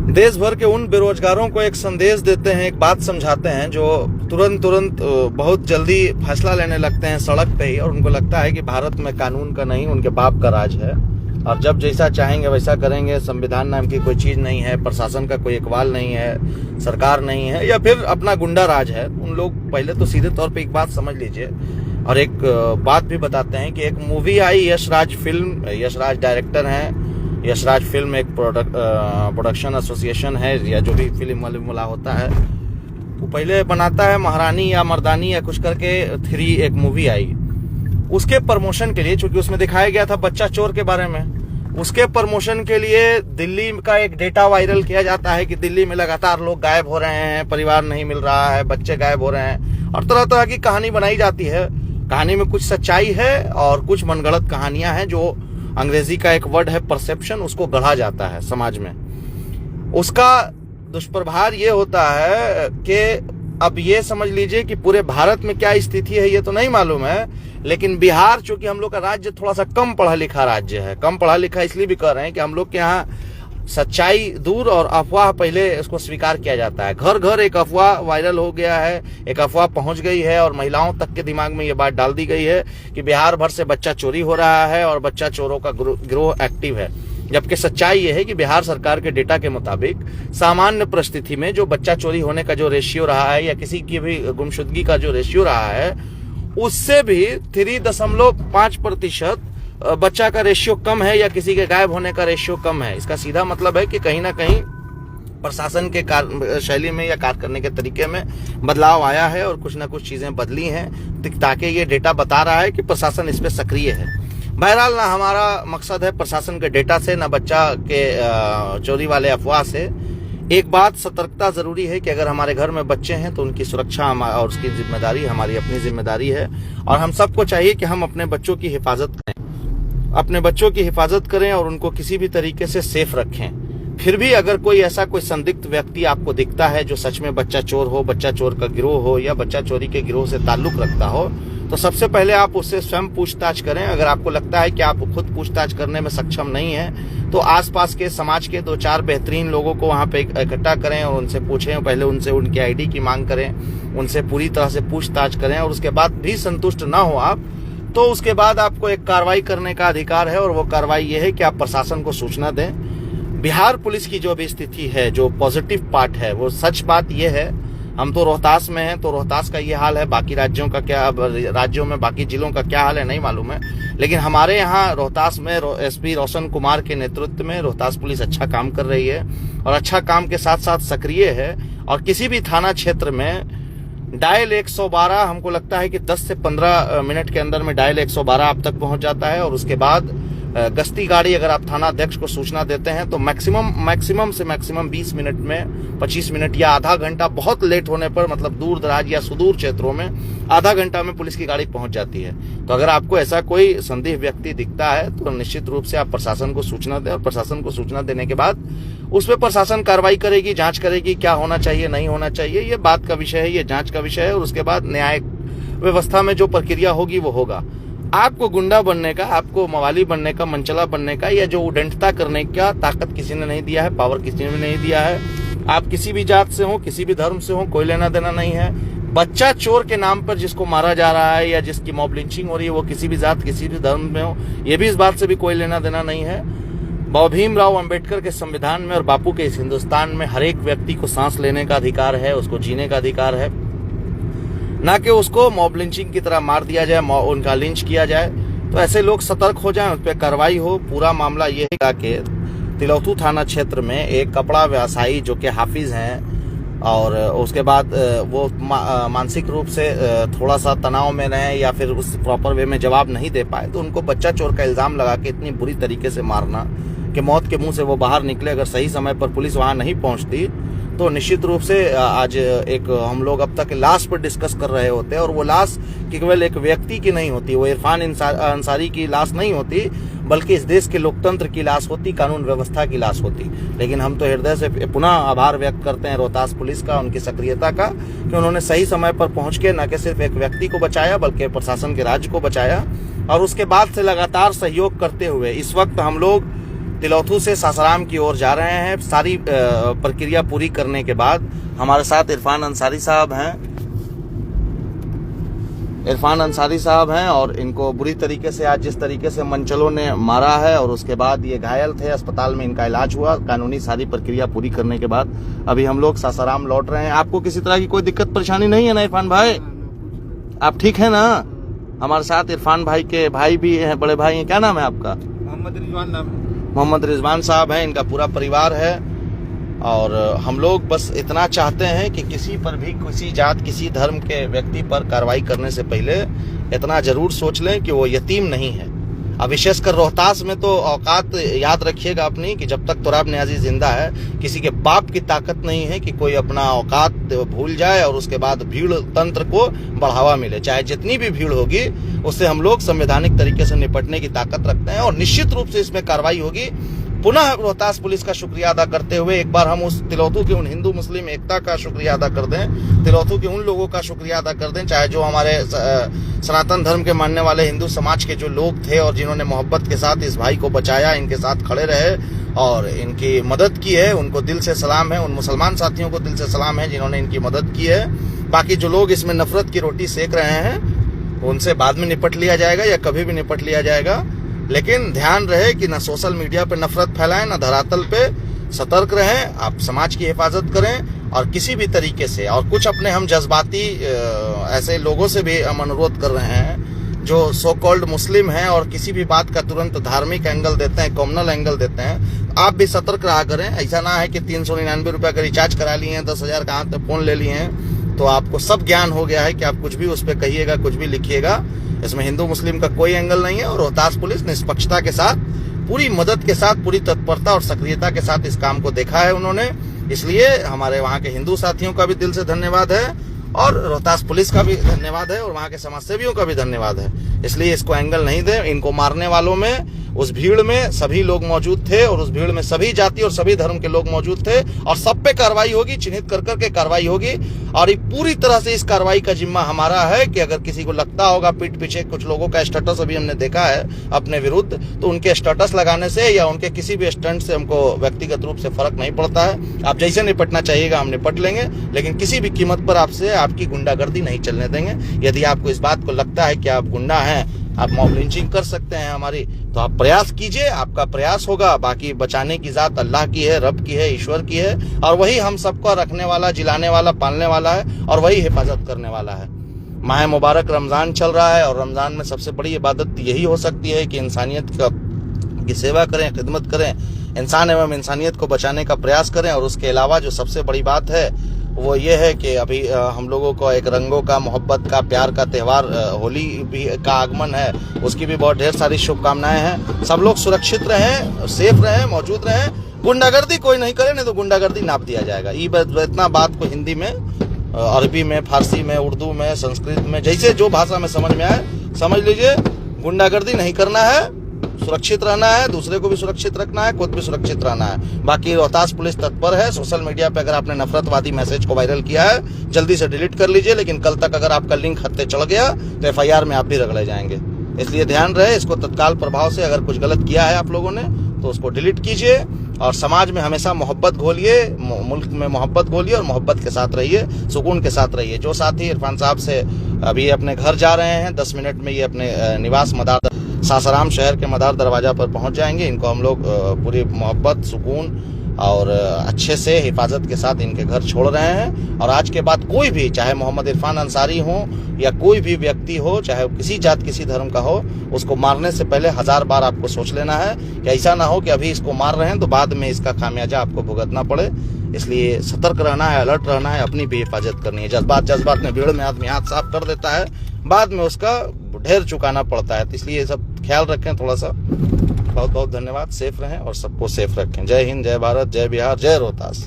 देश भर के उन बेरोजगारों को एक संदेश देते हैं, एक बात समझाते हैं, जो तुरंत बहुत जल्दी फैसला लेने लगते हैं सड़क पे ही, और उनको लगता है कि भारत में कानून का नहीं उनके बाप का राज है, और जब जैसा चाहेंगे वैसा करेंगे, संविधान नाम की कोई चीज नहीं है, प्रशासन का कोई इकबाल नहीं है, सरकार नहीं है, या फिर अपना गुंडा राज है। उन लोग पहले तो सीधे तौर पे एक बात समझ लीजिए, और एक बात भी बताते हैं कि एक मूवी आई यशराज फिल्म, यशराज डायरेक्टर हैं, यशराज फिल्म एक प्रोडक्शन एसोसिएशन है, या जो भी फिल्म वाला होता है वो पहले बनाता है, महारानी या मर्दानी या कुछ करके 3 एक मूवी आई, उसके प्रमोशन के लिए, चूंकि उसमें दिखाया गया था बच्चा चोर के बारे में, उसके प्रमोशन के लिए दिल्ली का एक डेटा वायरल किया जाता है कि दिल्ली में लगातार लोग गायब हो रहे हैं, परिवार नहीं मिल रहा है, बच्चे गायब हो रहे हैं, और तरह तरह की कहानी बनाई जाती है। कहानी में कुछ सच्चाई है और कुछ मनगढ़ंत कहानियां हैं, जो अंग्रेजी का एक वर्ड है परसेप्शन, उसको गढ़ा जाता है समाज में। उसका दुष्प्रभाव ये होता है कि अब ये समझ लीजिए कि पूरे भारत में क्या स्थिति है ये तो नहीं मालूम है, लेकिन बिहार चूंकि हम लोग का राज्य थोड़ा सा कम पढ़ा लिखा राज्य है, कम पढ़ा लिखा इसलिए भी कर रहे हैं कि हम लोग के यहाँ सच्चाई दूर और अफवाह पहले इसको स्वीकार किया जाता है। घर घर एक अफवाह वायरल हो गया है, एक अफवाह पहुंच गई है, और महिलाओं तक के दिमाग में ये बात डाल दी गई है कि बिहार भर से बच्चा चोरी हो रहा है और बच्चा चोरों का गिरोह एक्टिव है। जबकि सच्चाई ये है कि बिहार सरकार के डेटा के मुताबिक सामान्य परिस्थिति में जो बच्चा चोरी होने का जो रेशियो रहा है, या किसी की भी गुमशुदगी का जो रेशियो रहा है, उससे भी 3.5% बच्चा का रेशियो कम है, या किसी के गायब होने का रेशियो कम है। इसका सीधा मतलब है कि कहीं ना कहीं प्रशासन के शैली में या कार्य करने के तरीके में बदलाव आया है, और कुछ ना कुछ चीजें बदली हैं, ताकि ये डेटा बता रहा है कि प्रशासन इस पे सक्रिय है। बहरहाल, ना हमारा मकसद है प्रशासन के डेटा से, ना बच्चा के चोरी वाले अफवाह से। एक बात सतर्कता जरूरी है कि अगर हमारे घर में बच्चे हैं तो उनकी सुरक्षा और उसकी जिम्मेदारी हमारी अपनी जिम्मेदारी है, और हम सबको चाहिए कि हम अपने बच्चों की हिफाजत करें, और उनको किसी भी तरीके से सेफ रखें। फिर भी अगर कोई ऐसा कोई संदिग्ध व्यक्ति आपको दिखता है जो सच में बच्चा चोर हो, बच्चा चोर का गिरोह हो, या बच्चा चोरी के गिरोह से ताल्लुक रखता हो, तो सबसे पहले आप उससे स्वयं पूछताछ करें। अगर आपको लगता है कि आप खुद पूछताछ करने में सक्षम नहीं है, तो आसपास के समाज के 2-4 बेहतरीन लोगों को वहां पे इकट्ठा करें और उनसे पूछें। पहले उनसे उनकी आईडी की मांग करें, उनसे पूरी तरह से पूछताछ करें, और उसके बाद भी संतुष्ट ना हो आप, तो उसके बाद आपको एक कार्रवाई करने का अधिकार है, और वो कार्रवाई ये है कि आप प्रशासन को सूचना दें। बिहार पुलिस की जो भी स्थिति है, जो पॉजिटिव पार्ट है, वो सच बात ये है, हम तो रोहतास में हैं, तो रोहतास का ये हाल है, बाकी राज्यों में बाकी जिलों का क्या हाल है नहीं मालूम है, लेकिन हमारे यहाँ रोहतास में एसपी रोशन कुमार के नेतृत्व में रोहतास पुलिस अच्छा काम कर रही है, और अच्छा काम के साथ साथ सक्रिय है। और किसी भी थाना क्षेत्र में डायल 112, हमको लगता है कि 10 से 15 मिनट के अंदर में डायल 112 आप तक पहुंच जाता है, और उसके बाद गश्ती गाड़ी अगर आप थाना अध्यक्ष को सूचना देते हैं तो मैक्सिमम से मैक्सिमम 20 मिनट में 25 मिनट या आधा घंटा, बहुत लेट होने पर मतलब दूर दराज या सुदूर क्षेत्रों में आधा घंटा में पुलिस की गाड़ी पहुंच जाती है। तो अगर आपको ऐसा कोई संदिग्ध व्यक्ति दिखता है तो निश्चित रूप से आप प्रशासन को सूचना दें, और प्रशासन को सूचना देने के बाद उस पर प्रशासन कार्रवाई करेगी, जांच करेगी, क्या होना चाहिए नहीं होना चाहिए, ये बात का विषय है, ये जांच का विषय है, और उसके बाद न्यायिक व्यवस्था में जो प्रक्रिया होगी वो होगा। आपको गुंडा बनने का, आपको मवाली बनने का, मनचला बनने का, या जो उडंटता करने का ताकत किसी ने नहीं दिया है, पावर किसी ने नहीं दिया है। आप किसी भी जात से हो, किसी भी धर्म से हो, कोई लेना देना नहीं है। बच्चा चोर के नाम पर जिसको मारा जा रहा है या जिसकी मॉब लिंचिंग हो रही है, वो किसी भी जात, किसी भी धर्म में हो, ये भी इस बात से भी कोई लेना देना नहीं है। भीमराव अंबेडकर के संविधान में और बापू के इस हिंदुस्तान में हर एक व्यक्ति को सांस लेने का अधिकार है, उसको जीने का अधिकार है, ना कि उसको मॉब लिंचिंग की तरह मार दिया जाए, उनका लिंच किया जाए। तो ऐसे लोग सतर्क हो जाएं, उस पर कार्रवाई हो। पूरा मामला ये है कि तिलौथू थाना क्षेत्र में एक कपड़ा व्यवसायी जो कि हाफिज हैं, और उसके बाद वो मानसिक रूप से थोड़ा सा तनाव में रहे, या फिर उस प्रॉपर वे में जवाब नहीं दे पाए, तो उनको बच्चा चोर का इल्जाम लगा के इतनी बुरी तरीके से मारना कि मौत के मुंह से वो बाहर निकले। अगर सही समय पर पुलिस वहां नहीं पहुंचती तो निश्चित रूप से आज एक हम लोग अब तक लाश पर डिस्कस कर रहे होते हैं, और वो लाश केवल एक व्यक्ति की नहीं होती, वो इरफान अंसारी की लाश नहीं होती, बल्कि इस देश के लोकतंत्र की लाश होती, कानून व्यवस्था की लाश होती। लेकिन हम तो हृदय से पुनः आभार व्यक्त करते हैं रोहतास पुलिस का, उनकी सक्रियता का, कि उन्होंने सही समय पर पहुंच के न कि सिर्फ एक व्यक्ति को बचाया बल्कि प्रशासन के राज्य को बचाया, और उसके बाद से लगातार सहयोग करते हुए इस वक्त हम लोग तिलौथू से सासाराम की ओर जा रहे हैं। सारी प्रक्रिया पूरी करने के बाद हमारे साथ इरफान अंसारी साहब हैं और इनको बुरी तरीके से आज जिस तरीके से मनचलों ने मारा है और उसके बाद ये घायल थे, अस्पताल में इनका इलाज हुआ। कानूनी सारी प्रक्रिया पूरी करने के बाद अभी हम लोग सासाराम लौट रहे हैं। आपको किसी तरह की कोई दिक्कत परेशानी नहीं है ना इरफान भाई? आप ठीक है ना? हमारे साथ इरफान भाई के भाई भी हैं, बड़े भाई हैं। क्या नाम है आपका? मोहम्मद रिजवान साहब हैं, इनका पूरा परिवार है। और हम लोग बस इतना चाहते हैं कि किसी पर भी, किसी जात, किसी धर्म के व्यक्ति पर कार्रवाई करने से पहले इतना जरूर सोच लें कि वो यतीम नहीं है। अब विशेषकर रोहतास में तो औकात याद रखिएगा अपनी, कि जब तक तुराब नियाजी जिंदा है किसी के बाप की ताकत नहीं है कि कोई अपना औकात भूल जाए और उसके बाद भीड़ तंत्र को बढ़ावा मिले। चाहे जितनी भी भीड़ होगी उससे हम लोग संवैधानिक तरीके से निपटने की ताकत रखते हैं और निश्चित रूप से इसमें कार्रवाई होगी। पुनः रोहतास पुलिस का शुक्रिया अदा करते हुए एक बार हम उस तिलौथू के उन हिंदू मुस्लिम एकता का शुक्रिया अदा कर दें, तिलौथू के उन लोगों का शुक्रिया अदा कर दें, चाहे जो हमारे सनातन धर्म के मानने वाले हिंदू समाज के जो लोग थे और जिन्होंने मोहब्बत के साथ इस भाई को बचाया, इनके साथ खड़े रहे और इनकी मदद की है, उनको दिल से सलाम है। उन मुसलमान साथियों को दिल से सलाम है जिन्होंने इनकी मदद की है। बाकी जो लोग इसमें नफरत की रोटी सेक रहे हैं उनसे बाद में निपट लिया जाएगा या कभी भी निपट लिया जाएगा। लेकिन ध्यान रहे कि न सोशल मीडिया पे नफरत फैलाएं, न धरातल पे। सतर्क रहें, आप समाज की हिफाजत करें और किसी भी तरीके से। और कुछ अपने हम जज्बाती ऐसे लोगों से भी हम अनुरोध कर रहे हैं जो सो कॉल्ड मुस्लिम हैं और किसी भी बात का तुरंत धार्मिक एंगल देते हैं, कॉम्युनल एंगल देते हैं। आप भी सतर्क रहा करें। ऐसा ना है कि 399 रुपये का रिचार्ज करा लिए हैं, 10,000 का हाथ में फोन ले लिए हैं तो आपको सब ज्ञान हो गया है कि आप कुछ भी उस पर कहिएगा, कुछ भी लिखिएगा। इसमें हिंदू मुस्लिम का कोई एंगल नहीं है और रोहतास पुलिस निष्पक्षता के साथ, पूरी मदद के साथ, पूरी तत्परता और सक्रियता के साथ इस काम को देखा है उन्होंने। इसलिए हमारे वहाँ के हिंदू साथियों का भी दिल से धन्यवाद है और रोहतास पुलिस का भी धन्यवाद है और वहाँ के समाज सेवियों का भी धन्यवाद है। इसलिए इसको एंगल नहीं दे। इनको मारने वालों में, उस भीड़ में सभी लोग मौजूद थे और उस भीड़ में सभी जाति और सभी धर्म के लोग मौजूद थे और सब पे कार्रवाई होगी, चिन्हित कर करके कार्रवाई होगी। और ये पूरी तरह से इस कार्रवाई का जिम्मा हमारा है कि अगर किसी को लगता होगा पीठ पीछे कुछ लोगों का स्टेटस अभी हमने देखा है अपने विरुद्ध, तो उनके स्टेटस लगाने से या उनके किसी भी स्टंट से हमको व्यक्तिगत रूप से फर्क नहीं पड़ता है। आप जैसे निपटना चाहिएगा हम निपट लेंगे, लेकिन किसी भी कीमत पर आपसे आपकी गुंडागर्दी नहीं चलने देंगे। यदि आपको इस बात को लगता है कि आप गुंडा हैं, आप मॉब लिंचिंग कर सकते हैं हमारी, तो आप प्रयास कीजिए, आपका प्रयास होगा। बाकी बचाने की जात अल्लाह की है, रब की है, ईश्वर की है और वही हम सबको रखने वाला, जिलाने वाला, पालने वाला है और वही हिफाजत करने वाला है। माह मुबारक रमजान चल रहा है और रमजान में सबसे बड़ी इबादत यही हो सकती है कि इंसानियत की सेवा करें, खिदमत करें, इंसान एवं इंसानियत को बचाने का प्रयास करें। और उसके अलावा जो सबसे बड़ी बात है वो ये है कि अभी हम लोगों को एक रंगों का, मोहब्बत का, प्यार का त्यौहार होली भी का आगमन है, उसकी भी बहुत ढेर सारी शुभकामनाएं हैं। सब लोग सुरक्षित रहें, सेफ रहें, मौजूद रहें। गुंडागर्दी कोई नहीं करे, नहीं तो गुंडागर्दी नाप दिया जाएगा। इतना बात को हिंदी में, अरबी में, फारसी में, उर्दू में, संस्कृत में, जैसे जो भाषा में समझ में आए समझ लीजिए। गुंडागर्दी नहीं करना है, सुरक्षित रहना है, दूसरे को भी सुरक्षित रखना है, खुद भी सुरक्षित रहना है। बाकी रोहतास पुलिस तत्पर है। सोशल मीडिया पे अगर आपने नफरतवादी मैसेज को वायरल किया है जल्दी से डिलीट कर लीजिए, लेकिन कल तक अगर आपका लिंक हत्ते चढ़ गया तो FIR में आप भी रगड़े जाएंगे। इसलिए ध्यान रहे, इसको तत्काल प्रभाव से अगर कुछ गलत किया है आप लोगों ने तो उसको डिलीट कीजिए और समाज में हमेशा मोहब्बत घोलिए, मुल्क में मोहब्बत घोलिए और मोहब्बत के साथ रहिए, सुकून के साथ रहिए। जो साथी इरफान साहब से अभी अपने घर जा रहे हैं, 10 मिनट में ये अपने निवास मदार सासाराम शहर के मदार दरवाजा पर पहुंच जाएंगे। इनको हम लोग पूरी मोहब्बत, सुकून और अच्छे से हिफाजत के साथ इनके घर छोड़ रहे हैं। और आज के बाद कोई भी, चाहे मोहम्मद इरफान अंसारी हो या कोई भी व्यक्ति हो, चाहे किसी जात किसी धर्म का हो, उसको मारने से पहले 1000 बार आपको सोच लेना है कि ऐसा ना हो कि अभी इसको मार रहे हैं तो बाद में इसका खामियाजा आपको भुगतना पड़े। इसलिए सतर्क रहना है, अलर्ट रहना है, अपनी भी हिफाजत करनी है। जज्बात में भीड़ में आदमी हाथ साफ कर देता है, बाद में उसका ढेर चुकाना पड़ता है। तो इसलिए सब ख्याल रखें थोड़ा सा। बहुत बहुत धन्यवाद। सेफ रहें और सबको सेफ रखें। जय हिंद, जय भारत, जय बिहार, जय रोहतास।